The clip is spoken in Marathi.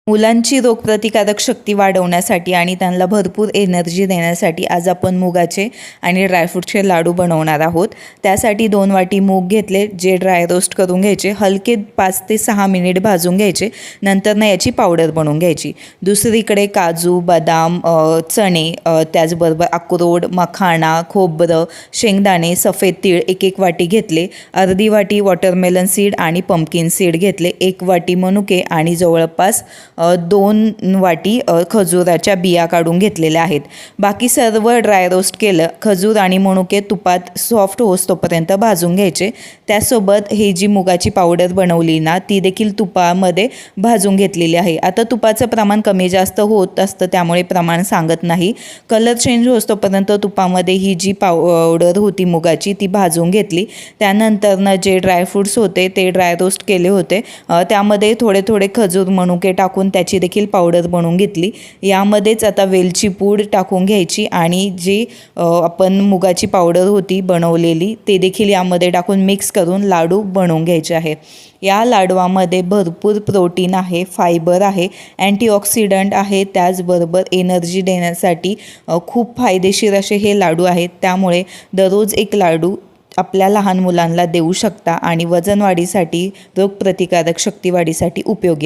मुलांची रोगप्रतिकारक शक्ती वाढवण्यासाठी आणि त्यांना भरपूर एनर्जी देण्यासाठी आज आपण मुगाचे आणि ड्रायफ्रूटचे लाडू बनवणार आहोत। त्यासाठी 2 वाटी मूग घेतले, जे ड्राय रोस्ट करून घ्यायचे, हलके 5 ते 6 मिनिट भाजून घ्यायचे, नंतर याची पावडर बनवून घ्यायची। दुसरीकडे काजू, बदाम, चणे, त्याचबरोबर अक्रोड, मखाणा, खोबरं, शेंगदाणे, सफेद तीळ 1-1 वाटी घेतले, अर्धी वाटी वॉटरमेलन सीड आणि पंपकिन सीड घेतले, 1 वाटी मनुके आणि जवळपास 2 वाटी खजुराच्या बिया काढून घेतलेल्या आहेत। बाकी सर्व ड्राय रोस्ट केलं। खजूर आणि मनुके तुपात सॉफ्ट होईस्तोपर्यंत भाजून घ्यायचे। त्यासोबत ही जी मुगाची पावडर बनवली ना, ती देखील तुपामध्ये भाजून घेतलेली आहे। आता तुपाचं प्रमाण कमी जास्त होत असतं, त्यामुळे प्रमाण सांगत नाही। कलर चेंज होईस्तोपर्यंत तुपामध्ये ही जी पावडर होती मुगाची ती भाजून घेतली। त्यानंतर जे ड्रायफ्रूट्स होते ते ड्राय रोस्ट केले होते, त्यामध्ये थोडे थोडे खजूर, मनुके टाकून त्याची देखील पावडर बनवून घेतली। यामध्येच आता वेलची पूड टाकून घ्यायची आणि जी आपण मुगाची पावडर होती बनवलेली ते देखील यामध्ये टाकून मिक्स करून लाडू बनवून घ्यायचे आहे। या लाडवामध्ये भरपूर प्रोटीन आहे, फायबर आहे, अँटीऑक्सिडंट आहे, त्याचबरोबर एनर्जी देण्यासाठी खूप फायदेशीर असे हे लाडू आहेत। त्यामुळे दररोज एक लाडू आपल्या लहान मुलांना देऊ शकता आणि वजन वाढीसाठी, रोगप्रतिकारक शक्ती वाढीसाठी उपयोगी आहे।